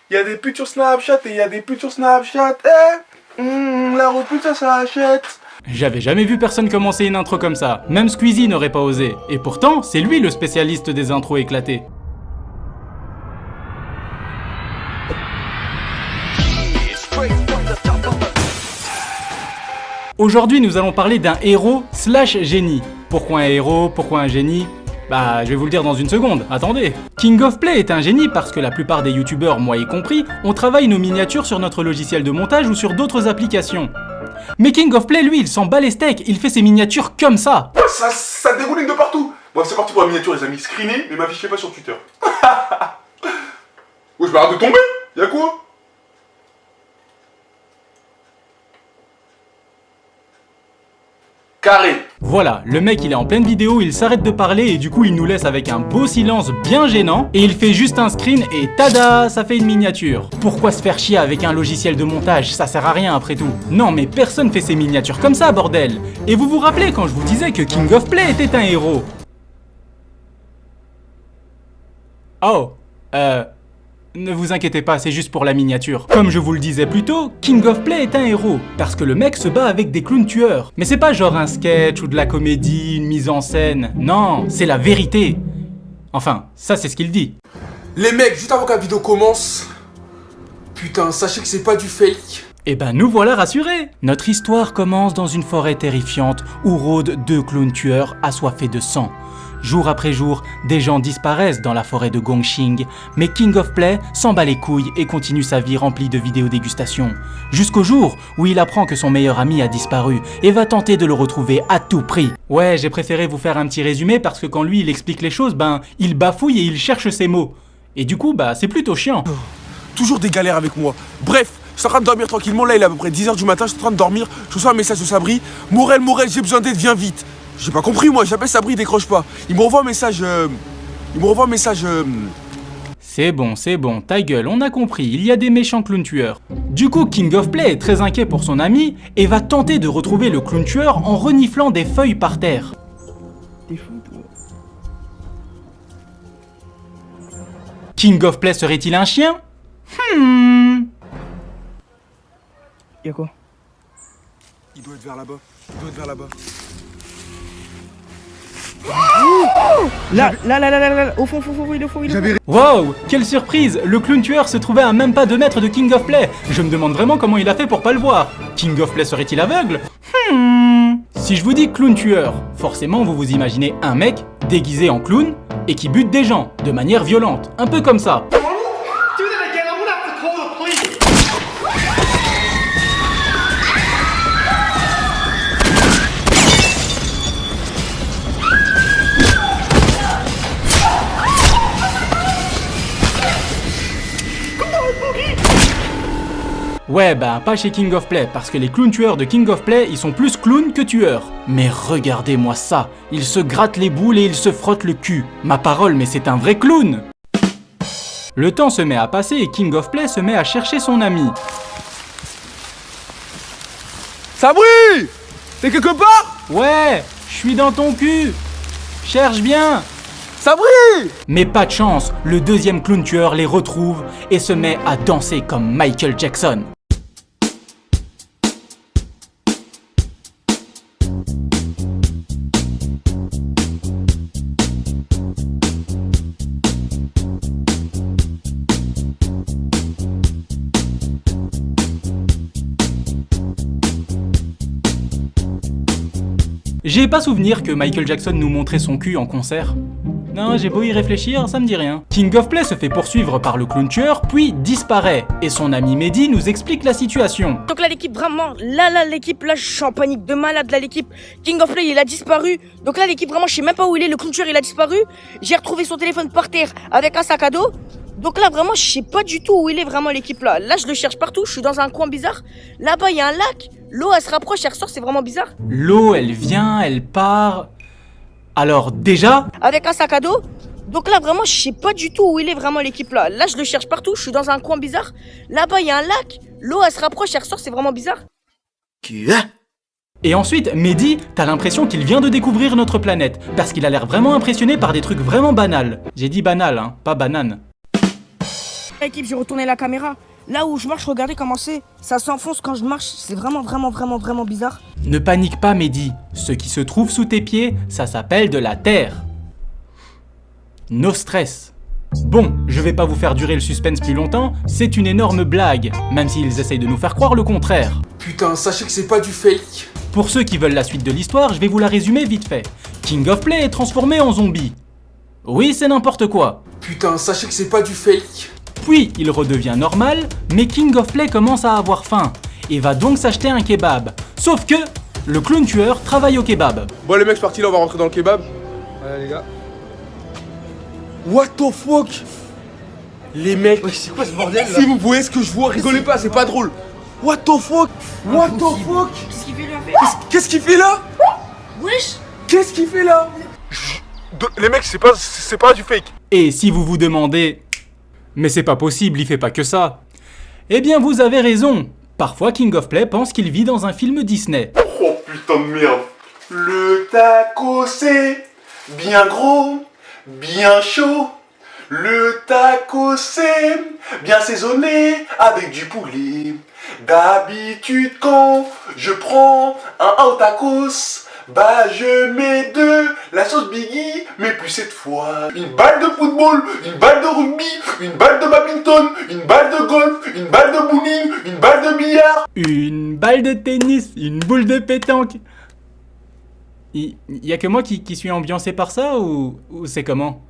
Il y a des putes sur Snapchat et il y a des putes sur Snapchat. La repute ça s'achète. J'avais jamais vu personne commencer une intro comme ça. Même Squeezie n'aurait pas osé. Et pourtant, c'est lui le spécialiste des intros éclatées. Aujourd'hui, nous allons parler d'un héros / génie. Pourquoi un héros? Pourquoi un génie? Bah, je vais vous le dire dans une seconde, attendez. King of Play est un génie parce que la plupart des youtubeurs, moi y compris, on travaille nos miniatures sur notre logiciel de montage ou sur d'autres applications. Mais King of Play, lui, il s'en bat les steaks, il fait ses miniatures comme ça. Ça dégouline de partout. Bref, c'est parti pour la miniature, les amis. Screenez, mais m'affichez pas sur Twitter. Ouais, je m'arrête de tomber. Y'a quoi? Carré. Voilà, le mec il est en pleine vidéo, il s'arrête de parler et du coup il nous laisse avec un beau silence bien gênant et il fait juste un screen et tada, ça fait une miniature. Pourquoi se faire chier avec un logiciel de montage? Ça sert à rien après tout. Non mais personne fait ses miniatures comme ça, bordel. Et vous vous rappelez quand je vous disais que King of Play était un héros? Oh, ne vous inquiétez pas, c'est juste pour la miniature. Comme je vous le disais plus tôt, King of Play est un héros, parce que le mec se bat avec des clowns tueurs. Mais c'est pas genre un sketch ou de la comédie, une mise en scène. Non, c'est la vérité. Enfin, ça c'est ce qu'il dit. Les mecs, juste avant que la vidéo commence, putain, sachez que c'est pas du fake. Eh ben nous voilà rassurés. Notre histoire commence dans une forêt terrifiante où rôdent deux clowns tueurs assoiffés de sang. Jour après jour, des gens disparaissent dans la forêt de Gongxing, mais King of Play s'en bat les couilles et continue sa vie remplie de vidéos dégustation. Jusqu'au jour où il apprend que son meilleur ami a disparu et va tenter de le retrouver à tout prix. Ouais, j'ai préféré vous faire un petit résumé parce que quand lui il explique les choses, ben il bafouille et il cherche ses mots. Et du coup, bah c'est plutôt chiant. Toujours des galères avec moi. Bref, je suis en train de dormir tranquillement, là il est à peu près 10h du matin, je suis en train de dormir, je reçois un message de Sabri. Morel, j'ai besoin d'aide, viens vite. J'ai pas compris moi, j'appelle Sabri, il décroche pas. Il me renvoie un message... C'est bon, ta gueule, on a compris, il y a des méchants clowns tueurs. Du coup, King of Play est très inquiet pour son ami et va tenter de retrouver le clown tueur en reniflant des feuilles par terre. T'es fou, toi. King of Play serait-il un chien? Y'a quoi? Il doit être vers là-bas. Là, au fond, il est au fond. Wow, quelle surprise! Le clown tueur se trouvait à même pas 2 mètres de King of Play. Je me demande vraiment comment il a fait pour pas le voir. King of Play serait-il aveugle? Si je vous dis clown tueur, forcément vous vous imaginez un mec déguisé en clown et qui bute des gens de manière violente, un peu comme ça. Ouais, bah pas chez King of Play, parce que les clowns tueurs de King of Play, ils sont plus clowns que tueurs. Mais regardez-moi ça, il se gratte les boules et il se frotte le cul. Ma parole, mais c'est un vrai clown! Le temps se met à passer et King of Play se met à chercher son ami. Sabri! T'es quelque part? Ouais, je suis dans ton cul! Cherche bien! Sabri! Mais pas de chance, le deuxième clown tueur les retrouve et se met à danser comme Michael Jackson. J'ai pas souvenir que Michael Jackson nous montrait son cul en concert. Non, j'ai beau y réfléchir, ça me dit rien. King of Play se fait poursuivre par le clown tueur, puis disparaît. Et son ami Mehdi nous explique la situation. Donc là l'équipe vraiment, l'équipe là je suis en panique de malade là l'équipe. King of Play il a disparu. Donc là l'équipe vraiment je sais même pas où il est, le clown tueur il a disparu. J'ai retrouvé son téléphone par terre avec un sac à dos. Donc là vraiment je sais pas du tout où il est vraiment l'équipe là. Là je le cherche partout, je suis dans un coin bizarre. Là-bas il y a un lac, l'eau elle se rapproche, elle ressort, c'est vraiment bizarre. L'eau elle vient, elle part... Alors déjà... Avec un sac à dos. Donc là vraiment je sais pas du tout où il est vraiment l'équipe là. Là je le cherche partout, je suis dans un coin bizarre. Là-bas il y a un lac, l'eau elle se rapproche, elle ressort, c'est vraiment bizarre. Et ensuite, Mehdi, t'as l'impression qu'il vient de découvrir notre planète, parce qu'il a l'air vraiment impressionné par des trucs vraiment banals. J'ai dit banal, hein, pas banane. L'équipe, j'ai retourné la caméra. Là où je marche, regardez comment c'est. Ça s'enfonce quand je marche. C'est vraiment bizarre. Ne panique pas, Mehdi. Ce qui se trouve sous tes pieds, ça s'appelle de la terre. No stress. Bon, je vais pas vous faire durer le suspense plus longtemps, c'est une énorme blague, même s'ils essayent de nous faire croire le contraire. Putain, sachez que c'est pas du fake. Pour ceux qui veulent la suite de l'histoire, je vais vous la résumer vite fait. King of Play est transformé en zombie. Oui, c'est n'importe quoi. Putain, sachez que c'est pas du fake. Puis, il redevient normal, mais King of Play commence à avoir faim, et va donc s'acheter un kebab. Sauf que, le clown tueur travaille au kebab. Bon les mecs, c'est parti là, on va rentrer dans le kebab. Allez les gars. What the fuck? Les mecs, C'est quoi ce bordel si vous voyez ce que je vois, rigolez pas, c'est pas drôle. What the fuck? What the fuck? Qu'est-ce qu'il fait lui en fait? Qu'est-ce qu'il fait là? Wesh! Qu'est-ce qu'il fait là? Les mecs, c'est pas du fake. Et si vous vous demandez, mais c'est pas possible, il fait pas que ça. Eh bien, vous avez raison. Parfois, King of Play pense qu'il vit dans un film Disney. Oh putain de merde. Le taco c'est bien gros, bien chaud. Le taco c'est bien saisonné avec du poulet. D'habitude quand je prends un hot tacos, bah je mets de la sauce Biggie, mais plus cette fois. Une balle de football, une balle de rugby, une balle de badminton, une balle de golf, une balle de bowling, une balle de billard. Une balle de tennis, une boule de pétanque. Y a que moi qui suis ambiancé par ça ou c'est comment?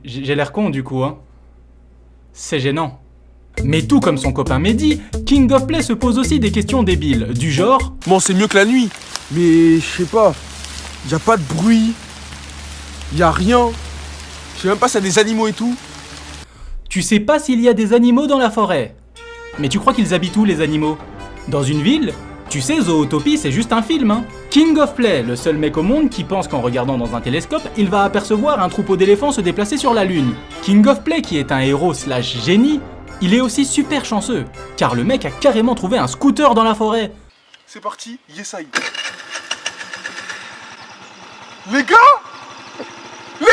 J'ai l'air con du coup, hein. C'est gênant. Mais tout comme son copain Mehdi, King of Play se pose aussi des questions débiles, du genre... Bon, c'est mieux que la nuit, mais je sais pas. Y a pas de bruit. Y a rien. Je sais même pas s'il y a des animaux et tout. Tu sais pas s'il y a des animaux dans la forêt. Mais tu crois qu'ils habitent où les animaux? Dans une ville? Tu sais, Zootopie, c'est juste un film, hein. King of Play, le seul mec au monde qui pense qu'en regardant dans un télescope, il va apercevoir un troupeau d'éléphants se déplacer sur la Lune. King of Play, qui est un héros slash génie, il est aussi super chanceux, car le mec a carrément trouvé un scooter dans la forêt. C'est parti, Yesai. Les gars, il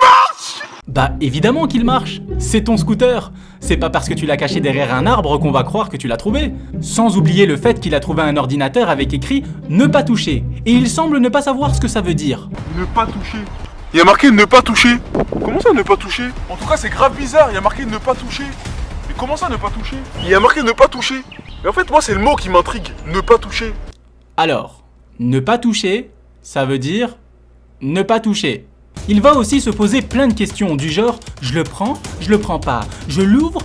marche! Bah évidemment qu'il marche, c'est ton scooter. C'est pas parce que tu l'as caché derrière un arbre qu'on va croire que tu l'as trouvé. Sans oublier le fait qu'il a trouvé un ordinateur avec écrit « Ne pas toucher ». Et il semble ne pas savoir ce que ça veut dire. Ne pas toucher. Il y a marqué ne pas toucher. Comment ça ne pas toucher? En tout cas, c'est grave bizarre, il y a marqué ne pas toucher. Mais comment ça ne pas toucher? Il y a marqué ne pas toucher. Mais en fait, moi, c'est le mot qui m'intrigue. Ne pas toucher. Alors, ne pas toucher, ça veut dire ne pas toucher. Il va aussi se poser plein de questions du genre « Je le prends pas, je l'ouvre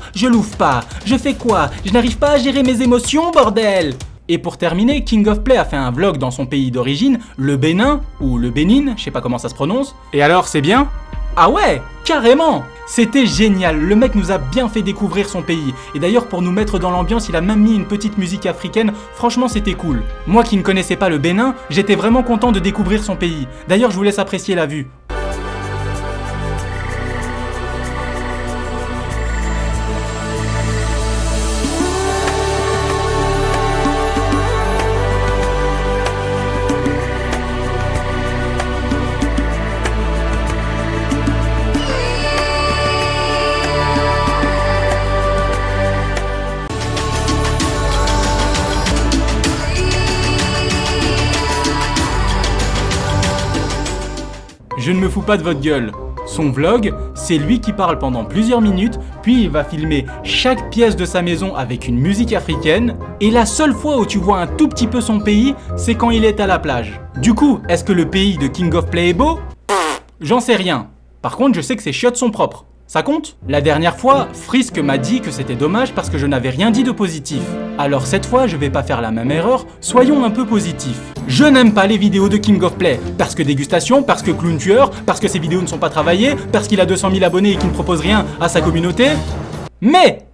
pas, je fais quoi? Je n'arrive pas à gérer mes émotions, bordel !» Et pour terminer, King of Play a fait un vlog dans son pays d'origine, le Bénin, ou le Bénin, je sais pas comment ça se prononce. Et alors, c'est bien? Ah ouais, carrément! C'était génial, le mec nous a bien fait découvrir son pays. Et d'ailleurs, pour nous mettre dans l'ambiance, il a même mis une petite musique africaine, franchement c'était cool. Moi qui ne connaissais pas le Bénin, j'étais vraiment content de découvrir son pays. D'ailleurs, je vous laisse apprécier la vue. Je ne me fous pas de votre gueule. Son vlog, c'est lui qui parle pendant plusieurs minutes, puis il va filmer chaque pièce de sa maison avec une musique africaine, et la seule fois où tu vois un tout petit peu son pays, c'est quand il est à la plage. Du coup, est-ce que le pays de King of Play est beau? J'en sais rien. Par contre, je sais que ses chiottes sont propres. Ça compte? La dernière fois, Frisk m'a dit que c'était dommage parce que je n'avais rien dit de positif. Alors cette fois, je vais pas faire la même erreur, soyons un peu positifs. Je n'aime pas les vidéos de King of Play, parce que dégustation, parce que clown tueur, parce que ses vidéos ne sont pas travaillées, parce qu'il a 200 000 abonnés et qu'il ne propose rien à sa communauté. Mais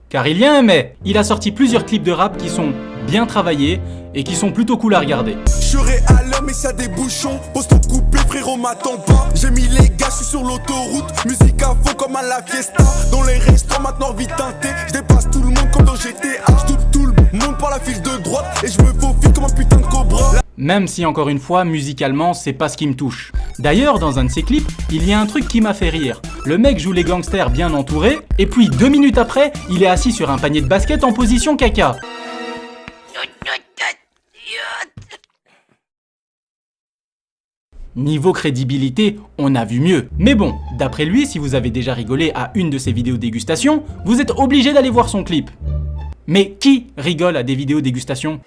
car il y a un mais, il a sorti plusieurs clips de rap qui sont bien travaillés et qui sont plutôt cool à regarder. Je serai à l'heure mais ça des bouchons. Pose ton couplet frérot m'attends pas. J'ai mis les gars, je suis sur l'autoroute. Musique à fond comme à la fiesta. Dans les restaurants maintenant vite teinté. Je dépasse tout le monde comme dans GTA. Je doute tout le monde par la file de droite. Et je me faufile comme un putain de cobra. Même si encore une fois, musicalement, c'est pas ce qui me touche. D'ailleurs, dans un de ses clips, il y a un truc qui m'a fait rire. Le mec joue les gangsters bien entourés, et puis 2 minutes après, il est assis sur un panier de basket en position caca. Niveau crédibilité, on a vu mieux. Mais bon, d'après lui, si vous avez déjà rigolé à une de ses vidéos dégustation, vous êtes obligé d'aller voir son clip. Mais qui rigole à des vidéos dégustation ?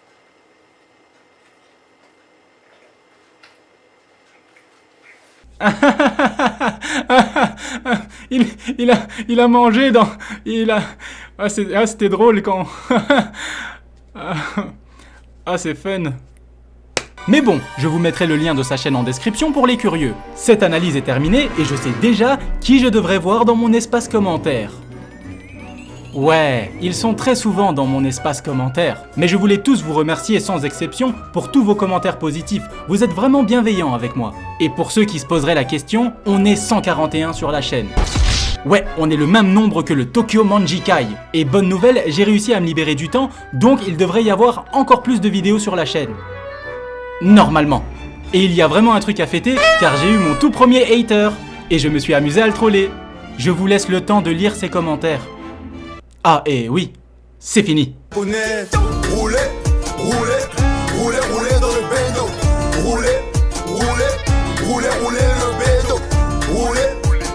il a mangé dans... c'était drôle quand... c'est fun. Mais bon, je vous mettrai le lien de sa chaîne en description pour les curieux. Cette analyse est terminée et je sais déjà qui je devrais voir dans mon espace commentaire. Ouais, ils sont très souvent dans mon espace commentaire. Mais je voulais tous vous remercier sans exception pour tous vos commentaires positifs. Vous êtes vraiment bienveillants avec moi. Et pour ceux qui se poseraient la question, on est 141 sur la chaîne. Ouais, on est le même nombre que le Tokyo Manjikai. Et bonne nouvelle, j'ai réussi à me libérer du temps, donc il devrait y avoir encore plus de vidéos sur la chaîne. Normalement. Et il y a vraiment un truc à fêter, car j'ai eu mon tout premier hater. Et je me suis amusé à le troller. Je vous laisse le temps de lire ses commentaires. Ah, et oui, c'est fini. Honnête, roulez, roulez, roulez, roulez dans le bédo. Roulez, roulez, roulez, roulez le bédo. Roulez,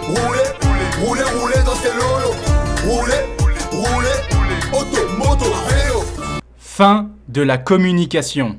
roulez, roulez, roulez dans ces lolos. Roulez, roulez, auto, moto, vélo. Fin de la communication.